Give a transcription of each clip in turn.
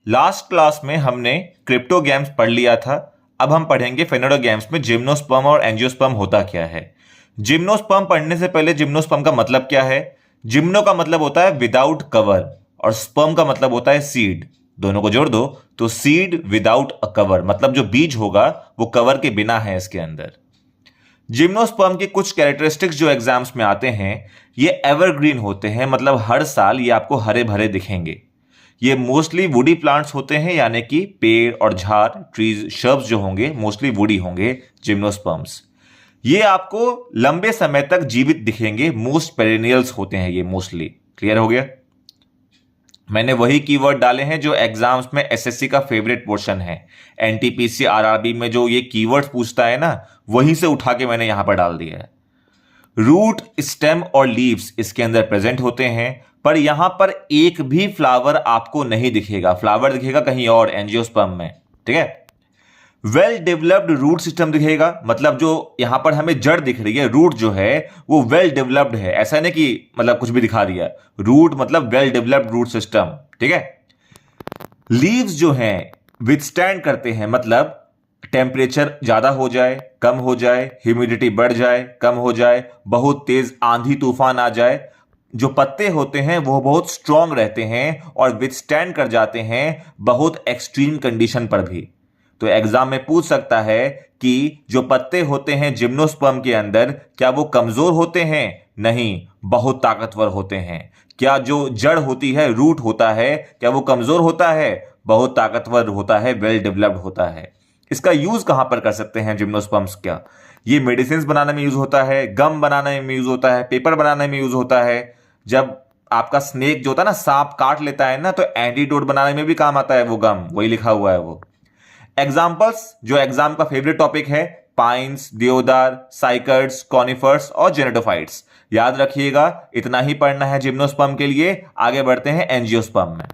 Last class में हमने cryptogams पढ़ लिया था। अब हम पढ़ेंगे फेनोडोगैम्स में जिम्नोस्पर्म और एंजियोस्पर्म होता क्या है। जिम्नोस्पर्म पढ़ने से पहले जिम्नोस्पर्म का मतलब क्या है। जिम्नो का मतलब होता है विदाउट कवर और स्पर्म का मतलब होता है सीड। दोनों को जोड़ दो तो सीड विदाउट अ कवर, मतलब जो बीज होगा वो कवर के बिना है इसके अंदर। जिम्नोस्पर्म के कुछ कैरेक्टरिस्टिक्स जो एग्जाम्स में आते हैं, ये एवरग्रीन होते हैं, मतलब हर साल ये आपको हरे भरे दिखेंगे। ये मोस्टली वुडी प्लांट्स होते हैं, यानी कि पेड़ और झाड़, ट्रीज, शर्ब्स जो होंगे मोस्टली वुडी होंगे जिम्नोस्पर्म्स। ये आपको लंबे समय तक जीवित दिखेंगे, मोस्ट पेरेनियल्स होते हैं ये मोस्टली। क्लियर हो गया। मैंने वही कीवर्ड डाले हैं जो एग्जाम्स में एसएससी का फेवरेट पोर्शन है। एनटीपीसी आरआरबी में जो ये कीवर्ड्स पूछता है ना, वहीं से उठा के मैंने यहां पर डाल दिया है। रूट, स्टेम और लीव्स इसके अंदर प्रेजेंट होते हैं, पर यहां पर एक भी फ्लावर आपको नहीं दिखेगा। फ्लावर दिखेगा कहीं और, एंजियोस्पर्म में। ठीक है। वेल डेवलप्ड रूट सिस्टम दिखेगा, मतलब जो यहां पर हमें जड़ दिख रही है, रूट जो है वो वेल डेवलप्ड है। ऐसा नहीं कि मतलब कुछ भी दिखा दिया। रूट मतलब वेल डेवलप्ड रूट सिस्टम। ठीक है। लीव्स जो हैं विथस्टैंड करते हैं, मतलब टेम्परेचर ज्यादा हो जाए, कम हो जाए, ह्यूमिडिटी बढ़ जाए, कम हो जाए, बहुत तेज आंधी तूफान आ जाए, जो पत्ते होते हैं वो बहुत स्ट्रांग रहते हैं और विथस्टैंड कर जाते हैं बहुत एक्सट्रीम कंडीशन पर भी। तो एग्जाम में पूछ सकता है कि जो पत्ते होते हैं जिम्नोस्पर्म के अंदर, क्या वो कमजोर होते हैं? नहीं, बहुत ताकतवर होते हैं। क्या जो जड़ होती है, रूट होता है, क्या वो कमजोर होता है? बहुत ताकतवर होता है, वेल डेवलप्ड होता है। इसका यूज कहां पर कर सकते हैं जिम्नोस्पर्म्स का? ये मेडिसिन बनाने में यूज होता है, गम बनाने में यूज होता है, पेपर बनाने में यूज होता है। जब आपका स्नेक जो होता है ना, सांप काट लेता है ना, तो एंटीडोट बनाने में भी काम आता है वो गम, वही लिखा हुआ है वो। एग्जाम्पल्स जो एग्जाम का फेवरेट टॉपिक है, पाइन्स, देवदार, साइकड्स, कॉनिफर्स और जेनेटोफाइट्स। याद रखिएगा, इतना ही पढ़ना है जिम्नोस्पर्म के लिए। आगे बढ़ते हैं एंजियोस्पर्म में।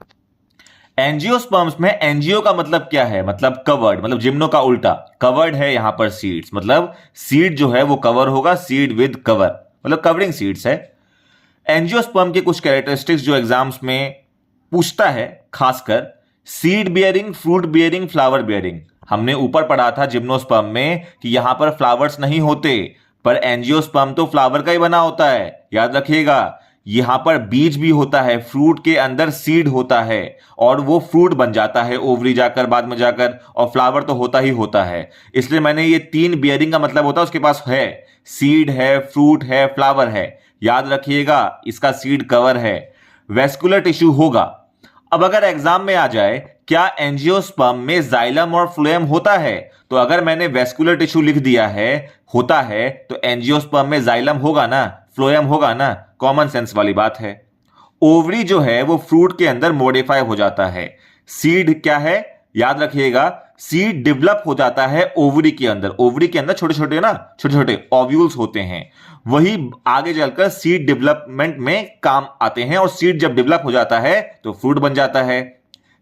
एंजियोस्पर्म्स में एंजियो का मतलब क्या है? मतलब कवर्ड, मतलब जिम्नो का उल्टा। कवर्ड है यहां पर सीड्स, मतलब सीड जो है वो कवर होगा, सीड विद कवर, मतलब कवरिंग सीड्स है। एंजियोस्पर्म के कुछ कैरेक्टरिस्टिक्स जो एग्जाम्स में पूछता है, खासकर seed bearing, fruit bearing, flower bearing. हमने ऊपर पढ़ा था जिम्नोस्पर्म में कि यहां पर फ्लावर्स नहीं होते, पर एंजियोस्पर्म तो फ्लावर का ही बना होता है। याद रखिएगा, यहां पर बीज भी होता है, फ्रूट के अंदर सीड होता है और वो फ्रूट बन जाता है ओवरी जाकर, बाद में जाकर, और फ्लावर तो होता ही होता है। इसलिए मैंने ये तीन बियरिंग का मतलब होता है उसके पास है, सीड है, फ्रूट है, फ्लावर है। याद रखिएगा, इसका सीड कवर है। वेस्कुलर टिश्यू होगा। अब अगर एग्जाम में आ जाए क्या एंजियोस्पर्म में जाइलम और फ्लोएम होता है, तो अगर मैंने वेस्कुलर टिश्यू लिख दिया है होता है, तो एंजियोस्पर्म में जाइलम होगा ना, फ्लोएम होगा ना। कॉमन सेंस वाली बात है। ओवरी जो है वो फ्रूट के अंदर मॉडिफाई हो जाता है। सीड क्या है? याद रखिएगा, सीड डेवलप हो जाता है ओवरी के अंदर। ओवरी के अंदर छोटे छोटे ना, छोटे छोटे ओव्यूल्स होते हैं, वही आगे चलकर सीड डेवलपमेंट में काम आते हैं। और सीड जब डेवलप हो जाता है तो फ्रूट बन जाता है।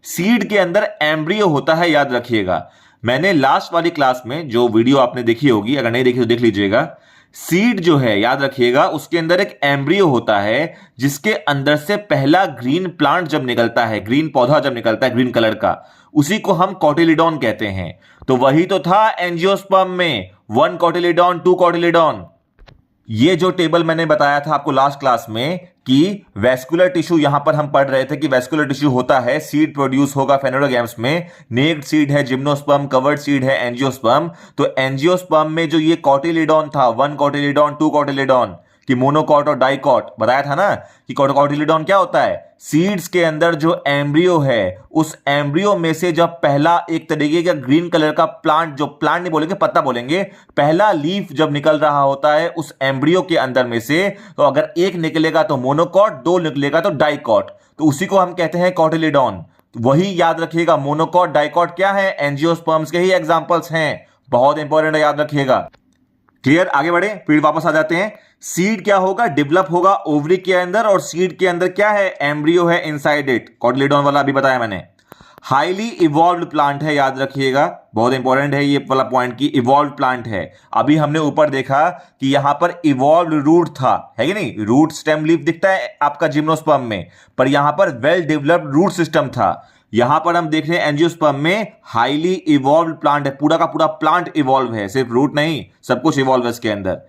सीड के अंदर एम्ब्रियो होता है, याद रखिएगा। मैंने लास्ट वाली क्लास में जो वीडियो आपने देखी होगी, अगर नहीं देखी तो देख लीजिएगा। सीड जो है, याद रखिएगा, उसके अंदर एक एम्ब्रियो होता है जिसके अंदर से पहला ग्रीन प्लांट जब निकलता है, ग्रीन पौधा जब निकलता है ग्रीन कलर का, उसी को हम कॉटिलिडॉन कहते हैं। तो वही तो था एंजियोस्पर्म में, 1 कॉटिलिडॉन, 2 कॉटिलिडॉन। ये जो टेबल मैंने बताया था आपको लास्ट क्लास में कि वेस्कुलर टिश्यू, यहां पर हम पढ़ रहे थे कि वेस्कुलर टिश्यू होता है, सीड प्रोड्यूस होगा फेनोडोगैम्स में। नेक्ड सीड है जिम्नोस्पर्म, कवर्ड सीड है एंजियोस्पर्म। तो एंजियोस्पर्म में जो ये कॉटिलिडॉन था, 1 कॉटिलिडॉन, 2 कॉटिलिडॉन, कि मोनोकॉट और डाइकॉट, बताया था ना कि कॉटिलिडॉन क्या होता है? सीड्स के अंदर जो एम्ब्रियो है, उस एम्ब्रियो में से जब पहला एक तरीके का ग्रीन कलर का प्लांट, जो प्लांट नहीं बोलेंगे, पत्ता बोलेंगे, पहला लीफ जब निकल रहा होता है उस एम्ब्रियो के अंदर में से, तो अगर एक निकलेगा तो मोनोकॉट, 2 निकलेगा तो डाइकॉट, तो उसी को हम कहते हैं कॉटिलिडॉन। वही याद रखिएगा, मोनोकॉट, डाइकॉट क्या है? एंजियोस्पर्म्स के ही एग्जांपल्स हैं। बहुत इंपॉर्टेंट है, याद रखिएगा। क्लियर? आगे बढ़े, फिर वापस आ जाते हैं। सीड क्या होगा? डेवलप होगा ओवरी के अंदर, और सीड के अंदर क्या है? एम्ब्रियो है इनसाइड इट। कॉटिलिडॉन वाला अभी बताया मैंने। हाईली इवॉल्व्ड प्लांट है, याद रखिएगा, बहुत इंपॉर्टेंट है ये वाला पॉइंट की इवॉल्व्ड प्लांट है। अभी हमने ऊपर देखा कि यहां पर इवॉल्व्ड रूट था, है कि नहीं? रूट स्टेम लीफ दिखता है आपका जिम्नोस्पर्म में, पर यहां पर वेल डेवलप्ड रूट सिस्टम था। यहां पर हम देख रहे हैं एंजियोस्पर्म में हाईली इवॉल्व प्लांट है, पूरा का पूरा प्लांट इवॉल्व है, सिर्फ रूट नहीं, सब कुछ इवॉल्व है इसके अंदर।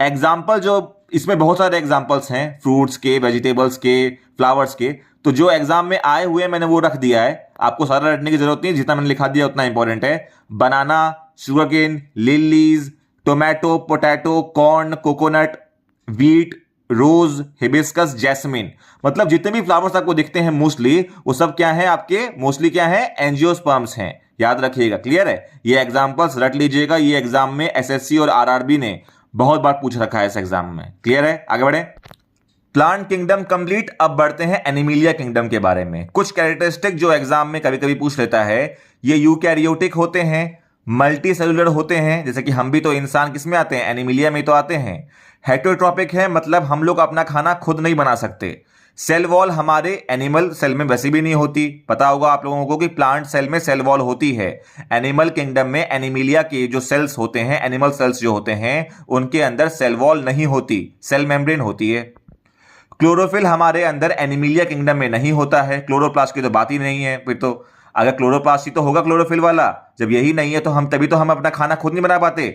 एग्जाम्पल जो इसमें बहुत सारे एग्जाम्पल्स हैं, फ्रूट्स के, वेजिटेबल्स के, फ्लावर्स के, तो जो एग्जाम में आए हुए मैंने वो रख दिया है, आपको सारा रटने की जरूरत नहीं, जितना मैंने लिखा दिया उतना इंपॉर्टेंट है। Banana, sugarcane, lilies, tomato, potato, corn, coconut, wheat, rose, hibiscus, jasmine, मतलब जितने भी फ्लावर्स आपको दिखते हैं मोस्टली वो सब क्या है आपके, मोस्टली क्या है, एंजियोस्पर्म्स हैं, याद रखिएगा। क्लियर है, ये एग्जांपल्स रट लीजिएगा, ये एग्जाम में एसएससी और आरआरबी ने बहुत बार पूछ रखा है इस एग्जाम में। क्लियर है, आगे बढ़े। प्लांट किंगडम कंप्लीट, अब बढ़ते हैं एनिमिलिया किंगडम के बारे में। कुछ कैरेक्टरिस्टिक जो एग्जाम में कभी कभी पूछ लेता है, ये यूकैरियोटिक होते हैं, मल्टी सेलुलर होते हैं, जैसे कि हम भी तो इंसान किस में आते हैं, एनिमिलिया में तो आते हैं। हेटरोट्रॉपिक है, मतलब हम लोग अपना खाना खुद नहीं बना सकते। सेल वॉल हमारे एनिमल सेल में वैसे भी नहीं होती, पता होगा आप लोगों को कि प्लांट सेल में सेल वॉल होती है। एनिमल किंगडम में एनिमिलिया के जो सेल्स होते हैं, एनिमल सेल्स जो होते हैं, उनके अंदर सेल वॉल नहीं होती, सेल मेम्ब्रेन होती है। क्लोरोफिल हमारे अंदर एनिमिलिया किंगडम में नहीं होता है, क्लोरोप्लास्ट की तो बात ही नहीं है। फिर तो अगर क्लोरोप्लास्ट ही तो होगा क्लोरोफिल वाला, जब यही नहीं है तो हम तभी तो हम अपना खाना खुद नहीं बना पाते।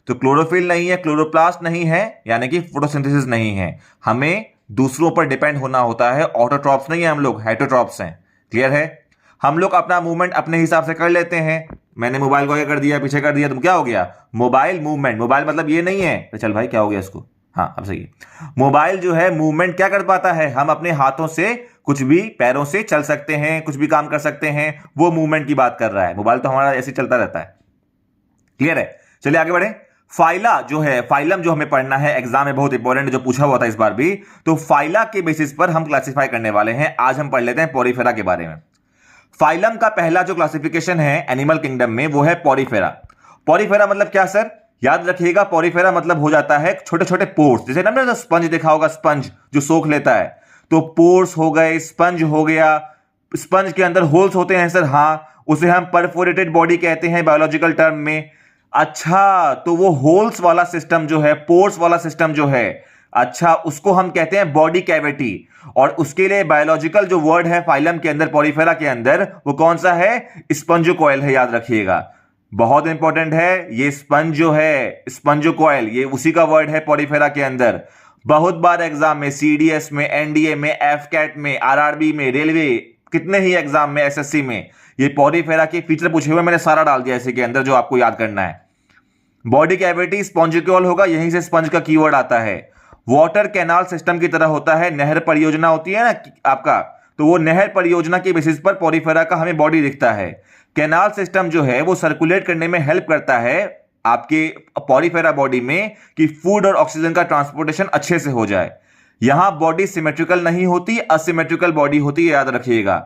तो क्लोरोफिल नहीं है, क्लोरोप्लास्ट नहीं है, यानी कि फोटोसिंथेसिस नहीं है, हमें दूसरों पर डिपेंड होना होता है। ऑटोट्रॉप्स नहीं है हम लोग, हेटरोट्रॉप्स हैं। क्लियर है, हम लोग अपना मूवमेंट अपने हिसाब से कर लेते हैं। मैंने मोबाइल को आगे कर दिया, पीछे कर दिया, तो क्या हो गया, मोबाइल मूवमेंट। मोबाइल मतलब ये नहीं है, तो चल भाई क्या हो गया इसको, हाँ अब सही है। मोबाइल जो है मूवमेंट क्या कर पाता है, हम अपने हाथों से कुछ भी, पैरों से चल सकते हैं, कुछ भी काम कर सकते हैं, वो मूवमेंट की बात कर रहा है। मोबाइल तो हमारा ऐसे चलता रहता है। क्लियर है, चलिए आगे बढ़े। फाइला जो है, फाइलम जो हमें पढ़ना है, एग्जाम में बहुत इंपॉर्टेंट, जो पूछा हुआ था इस बार भी, तो फाइला के बेसिस पर हम क्लासिफाई करने वाले हैं। आज हम पढ़ लेते हैं पॉरीफेरा के बारे में। फाइलम का पहला जो क्लासिफिकेशन है एनिमल किंगडम में, वो है पॉरीफेरा। पॉरीफेरा मतलब क्या सर, याद रखिएगा, पॉरीफेरा मतलब हो जाता है छोटे छोटे पोर्स, जैसे ना हमने स्पंज देखा होगा, स्पंज जो सोख लेता है, तो पोर्स हो गए, स्पंज हो गया। स्पंज के अंदर होल्स होते हैं सर, हाँ, उसे हम परफोरेटेड बॉडी कहते हैं बायोलॉजिकल टर्म में। अच्छा, तो वो होल्स वाला सिस्टम जो है, पोर्स वाला सिस्टम जो है, अच्छा, उसको हम कहते हैं बॉडी कैविटी। और उसके लिए बायोलॉजिकल जो वर्ड है फाइलम के अंदर, पॉरीफेरा के अंदर, वो कौन सा है, स्पंजोकॉइल है, याद रखिएगा, बहुत इंपॉर्टेंट है। ये स्पंज जो है, स्पंजोकॉइल, ये उसी का वर्ड है पॉरीफेरा के अंदर। बहुत बार एग्जाम में, सीडीएस में, एनडीए में, एफकैट में, आरआरबी में, रेलवे, कितने ही एग्जाम में, एसएससी में, ये पॉरीफेरा के फीचर पूछे हुए, मैंने सारा डाल दिया इसी के अंदर, जो आपको याद करना है। बॉडी कैविटी स्पॉन्जिक्यूल होगा, यहीं से स्पंज का कीवर्ड आता है। वाटर कैनाल सिस्टम की तरह होता है, नहर परियोजना होती है ना आपका, तो वो नहर परियोजना के बेसिस पर पॉरीफेरा का हमें बॉडी दिखता है। कैनाल सिस्टम जो है वो सर्कुलेट करने में हेल्प करता है आपके पॉरीफेरा बॉडी में, कि फूड और ऑक्सीजन का ट्रांसपोर्टेशन अच्छे से हो जाए। यहां बॉडी सिमेट्रिकल नहीं होती, असिमेट्रिकल बॉडी होती है, याद रखिएगा।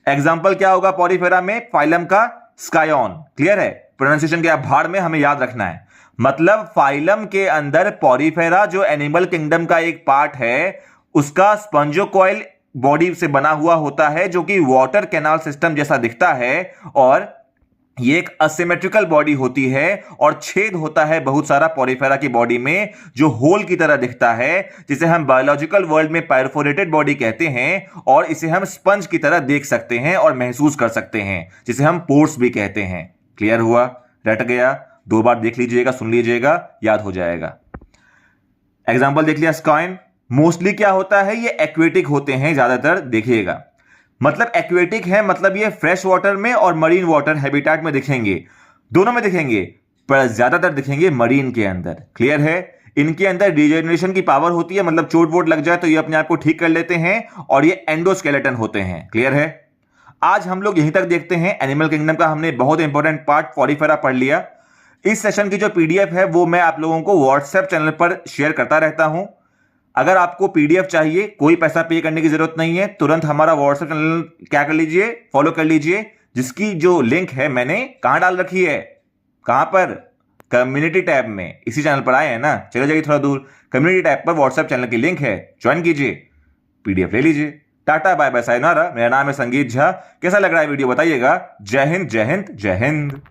एग्जाम्पल क्या होगा पॉरीफेरा में, फाइलम का स्कायॉन। क्लियर है, प्रोनाउंसिएशन के भाड़ में हमें याद रखना है। मतलब फाइलम के अंदर पॉरीफेरा जो एनिमल किंगडम का एक पार्ट है, उसका स्पंजोकॉइल बॉडी से बना हुआ होता है, जो कि वाटर कैनाल सिस्टम जैसा दिखता है, और ये एक असिमेट्रिकल बॉडी होती है, और छेद होता है बहुत सारा पॉरीफेरा की बॉडी में, जो होल की तरह दिखता है, जिसे हम बायोलॉजिकल वर्ल्ड में परफोरेटेड बॉडी कहते हैं, और इसे हम स्पंज की तरह देख सकते हैं और महसूस कर सकते हैं, जिसे हम पोर्स भी कहते हैं। क्लियर हुआ, रट गया, दो बार देख लीजिएगा, सुन लीजिएगा, याद हो जाएगा। एग्जाम्पल देख लिया, स्काइन। मोस्टली क्या होता है, ये एक्वेटिक होते हैं ज्यादातर, देखिएगा, मतलब एक्वेटिक है, मतलब ये फ्रेश वाटर में और मरीन वाटर हैबिटेट में दिखेंगे, दोनों में दिखेंगे, पर ज्यादातर दिखेंगे मरीन के अंदर। क्लियर है, इनके अंदर रिजेनरेशन की पावर होती है, मतलब चोट वोट लग जाए तो ये अपने आप को ठीक कर लेते हैं, और ये एंडोस्केलेटन होते हैं। क्लियर है, आज हम लोग यहीं तक देखते हैं। एनिमल किंगडम का हमने बहुत इंपॉर्टेंट पार्ट पॉरीफेरा पढ़ लिया। इस सेशन की जो पीडीएफ है वो मैं आप लोगों को व्हाट्सएप चैनल पर शेयर करता रहता हूं। अगर आपको पीडीएफ चाहिए, कोई पैसा पे करने की जरूरत नहीं है, तुरंत हमारा व्हाट्सएप चैनल क्या कर लीजिए, फॉलो कर लीजिए, जिसकी जो लिंक है मैंने कहां डाल रखी है, कहां पर, कम्युनिटी टैब में। इसी चैनल पर आए हैं ना, चले जाइए थोड़ा दूर, कम्युनिटी टैब पर व्हाट्सएप चैनल की लिंक है, ज्वाइन कीजिए, पीडीएफ ले लीजिए। Tata bye bye sayonara. मेरा नाम है संगीत झा। कैसा लग रहा है वीडियो बताइएगा। जय हिंद, जय हिंद, जय हिंद।